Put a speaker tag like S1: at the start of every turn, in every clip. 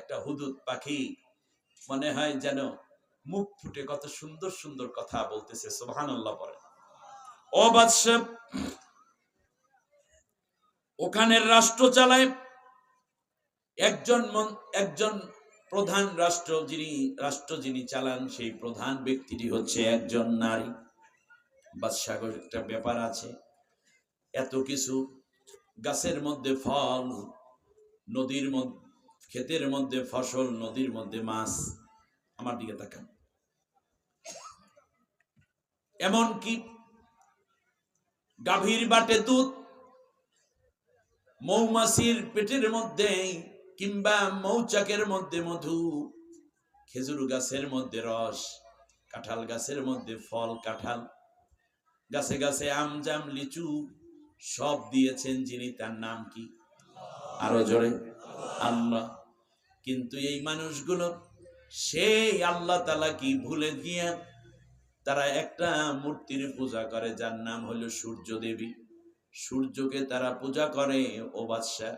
S1: একটা হুদুদ পাখি মনে হয় যেন মুখ ফুটে কত সুন্দর সুন্দর কথা বলতেছে, সুবহানাল্লাহ পড়ে। ও বাদশা, ওখানের রাষ্ট্র চালায় একজন প্রধান যিনি চালান, সেই প্রধান ব্যক্তিটি হচ্ছে একজন নারী। বাদশাহর একটা ব্যাপার আছে, এত কিছু গাছের মধ্যে ফল, নদীর মধ্যে ক্ষেতের মধ্যে ফসল, নদীর মধ্যে মাছ। আমার দিকে তাকান। এমনকি গাভীর বাটে দুধ, মৌমাছির পেটের মধ্যে কিংবা মৌচাকের মধ্যে মধু, খেজুর গাছের মধ্যে রস, কাঁঠাল গাছের মধ্যে ফল, কাঁঠাল গাছে গাছে আম, জাম, লিচু সব দিয়েছেন যিনি, তার নাম কি? আরো জোরে, আল্লাহ। কিন্তু এই মানুষগুলো সেই আল্লাহ তাআলা কি ভুলে গিয়ে তারা একটা মূর্তির পূজা করে, যার নাম হলো সূর্য দেবী। সূর্যকে তারা পূজা করে। ও বাদশা,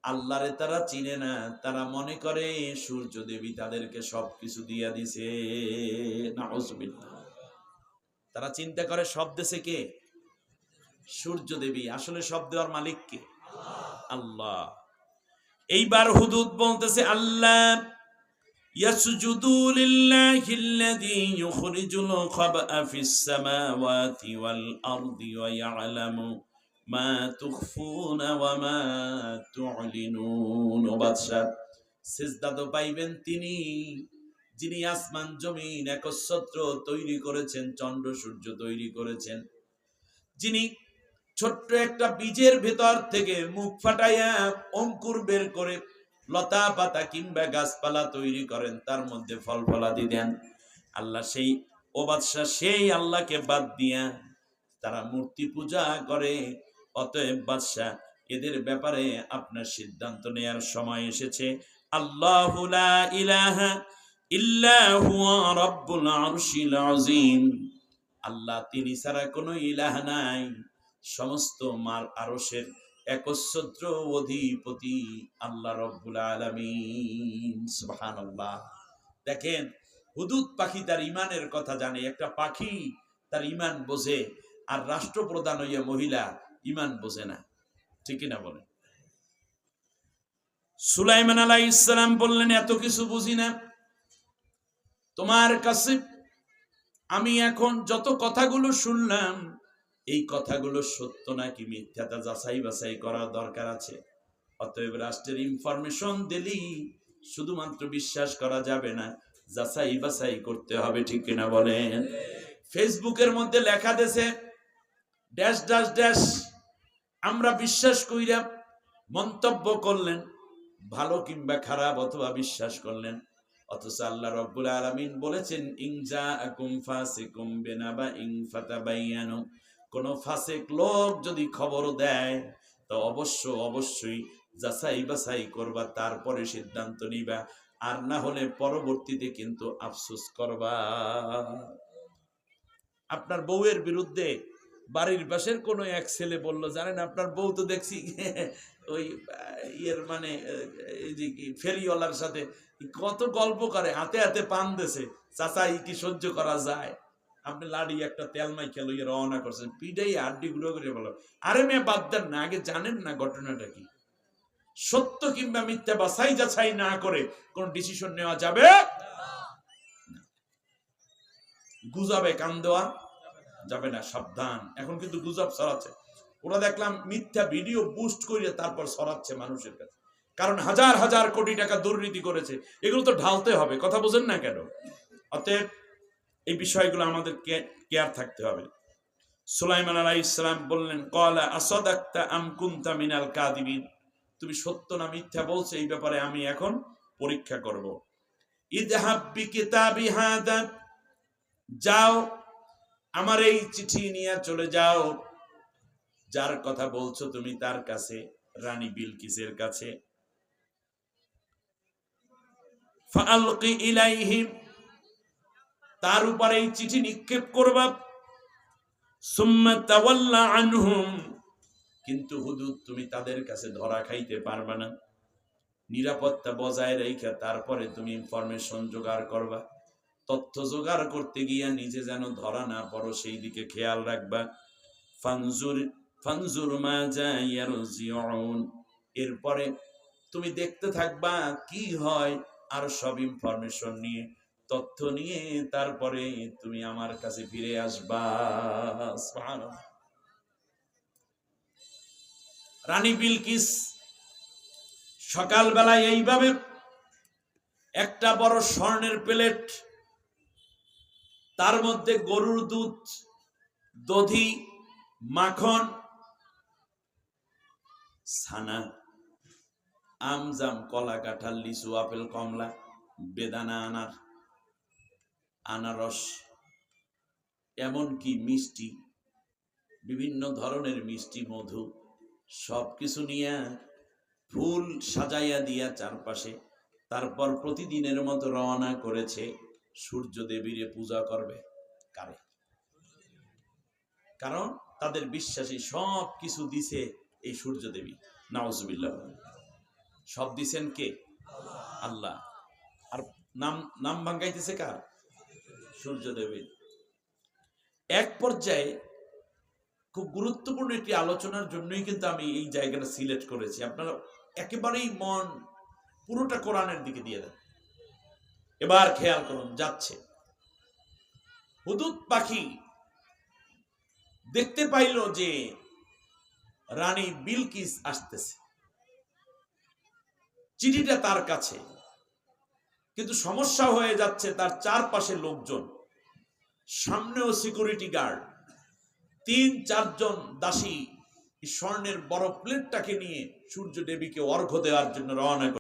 S1: আল্লাহরে তারা চিনে না, তারা মনে করে সূর্য দেবী তাদেরকে সবকিছু দিয়া দিছে। নাউজুবিল্লাহ। তারা চিন্তা করে সব দেশে কে? সূর্য দেবী। আসলে সব দেওয়ার মালিক কে? আল্লাহ। এইবার হুদুদ বলতেছে, আল্লাহ ইয়াসজুদু লিল্লাহিল্লাযী ইউখরিজুল খাবআ ফিস সামাওয়াতি ওয়াল আরদি ওয়া ইয়ালামু মা তুখফুনা ওয়া মা তু'লিনুন। ও বাদশা, সিজদা তো পাইবেন তিনি যিনি আসমান জমিন একচ্ছত্র তৈরি করেছেন, চন্দ্র সূর্য তৈরি করেছেন, যিনি ছোট্ট একটা বীজের ভেতর থেকে মুখ ফাটাইয়া অঙ্কুর বের করে লতা পাতা কিংবা গাছপালা তৈরি করেন, তার মধ্যে ফল ফলাদি দেন। আল্লাহ সেই ও বাদশা, সেই আল্লাহকে বাদ দিয়া তারা মূর্তি পূজা করে। অতএব বাদশা, এদের ব্যাপারে আপনার সিদ্ধান্ত নেয়ার সময় এসেছে। আল্লাহু লা ইলাহা ইল্লা হুয়া রাব্বুল আরশিল আযীম। আল্লাহ, তিনি ছাড়া কোনো ইলাহ নাই, সমস্ত মার আরশের একচ্ছত্র অধিপতি আল্লাহ রব্বুল আলামিন। সুবহানাল্লাহ। দেখেন, হুদুদ পাখি তার ইমানের কথা জানে। একটা পাখি তার ইমান বোঝে, আর রাষ্ট্রপ্রধান হইয়া মহিলা ইমান বোঝে না। ঠিক কিনা বলেন? সুলাইমান আলাইহিস সালাম বললেন, এত কিছু বুঝি না, তোমার কাছে আমি এখন যত কথাগুলো শুনলাম, এই কথাগুলো সত্য নাকি মিথ্যা তা যাচাই বাছাই করার দরকার আছে। অতএব রাষ্ট্রের ইনফরমেশন দিলেই শুধুমাত্র বিশ্বাস করা যাবে না, যাচাই বাছাই করতে হবে। ঠিক কিনা বলেন? ফেসবুকের মধ্যে লেখা দিয়েছে ড্যাশ ড্যাশ ড্যাশ, আমরা বিশ্বাস কইরা মন্তব্য করলেন, ভালো কিংবা খারাপ, অথবা বিশ্বাস করলেন। অথচ আল্লাহ রাব্বুল আলামিন বলেছেন, ইন জাআকুম ফাসিকুম বিনাবাইন ফাতাবায়ানু। কোন ফাসিক লোক যদি খবর দেয় তো অবশ্যই যাচাই বাছাই করবা, তারপরে সিদ্ধান্ত নিবা, আর না হলে পরবর্তীতে কিন্তু আফসোস করবা। আপনার বউয়ের বিরুদ্ধে বাড়ির পাশের কোনো এক ছেলে বলল, জানেন আপনার বউ তো দেখছি ওই মানে এই যে ফেরিওয়ালার সাথে কত গল্প করে, হাতে হাতে পান দেছে, চাচা কি সহ্য করা যায়? আপনি লাড়ি একটা তেল মাইখা লইয়া রওনা করছেন, পিটাই আড্ডি গুঁড়ো করে বলো, আরে মেয়ে বাদ দেন না, আগে জানেন না ঘটনাটা কি। সত্য কিংবা মিথ্যা বাছাই যাচাই না করে কোন ডিসিশন নেওয়া যাবে না। গুজবে কান দেওয়া যাবে না, সাবধান। এখন কিন্তু গুজব ছড়াচ্ছে, ওরা দেখলাম মিথ্যা ভিডিও বুস্ট করিয়ে তারপর ছড়াচ্ছে মানুষের কাছে, কারণ হাজার হাজার কোটি টাকা দুর্নীতি করেছে, এগুলো তো ঢালতে হবে। কথা বোঝেন না কেন? অতএব এই বিষয়গুলো আমাদের কেয়ার থাকতে হবে। সুলাইমান আলাইহিস সালাম বললেন, ক্বালা আসাদাকতা আম কুনতা মিনাল কাযিবিন, তুমি সত্য না মিথ্যা বলছো, এই ব্যাপারে আমি এখন পরীক্ষা করব। ইযহাব বিকিতাবি হাদা, যাও আমার এই চিঠি নিয়ে চলে যাও, যার কথা বলছো তুমি তার কাছে, রানী বিলকিসের কাছে। ফাআলকি ইলাইহিম, তার উপরে এই চিঠি নিক্ষেপ করবা। সুম্মা তাওয়াল্লা আনহুম, কিন্তু হুদুদ তুমি তাদের কাছে ধরা খাইতে পারবে না। নিরাপত্তা বজায় রেখে তারপরে তুমি ইনফরমেশন জোগাড় করবা। তথ্য জোগাড় করতে গিয়া নিজে যেন ধরা না পড়ো, সেই দিকে খেয়াল রাখবা। ফানজুর মা যা ইয়ারজিউন, এরপরে তুমি দেখতে থাকবা কি হয়, আর সব ইনফরমেশন নিয়ে, তথ্য নিয়ে তারপরে তুমি আমার কাছে ফিরে আসবা। সুবহানাল্লাহ। রানী বিলকিস সকালবেলায় এইভাবে একটা বড় স্বর্ণের প্লেট, তার মধ্যে গরুর দুধ, দধি, মাখন, ছানা, আম, জাম, কলা, কাঁঠাল, লিচু, আপেল, কমলা, বেদানা, আনারস, এমনকি মিষ্টি, বিভিন্ন ধরনের মিষ্টি, মধু, সবকিছু নিয়ে ফুল সাজাইয়া দিয়া চারপাশে, তারপর প্রতিদিনের মতো রওনা করেছে সূর্য দেবীরে পূজা করবে। কারে? কারণ তাদের বিশ্বাসী সব কিছু দিছে এই সূর্য দেবী। নাউজুবিল্লাহ। সব দিছেন কে? আল্লাহ। আর নাম নাম ভাঙ্গাইতেছে কার? সূর্য দেবী। এক পর্যায়ে খুব গুরুত্বপূর্ণ একটি আলোচনার জন্যই কিন্তু আমি এই জায়গাটা সিলেক্ট করেছি। আপনারা একেবারেই মন পুরোটা কোরআনের দিকে দিয়ে দেন। এবার খেয়াল করুন, যাচ্ছে হুদুদ পাখি দেখতে পাইল যে রানী বিলকিস আসতেছে, চিঠিটা তার কাছে, কিন্তু সমস্যা হয়ে যাচ্ছে তার চারপাশে লোকজন, সামনেও সিকিউরিটি গার্ড, ৩-৪ জন দাসী স্বর্ণের বড় প্লেটটাকে নিয়ে সূর্য দেবীকে অর্ঘ্য দেওয়ার জন্য রওনা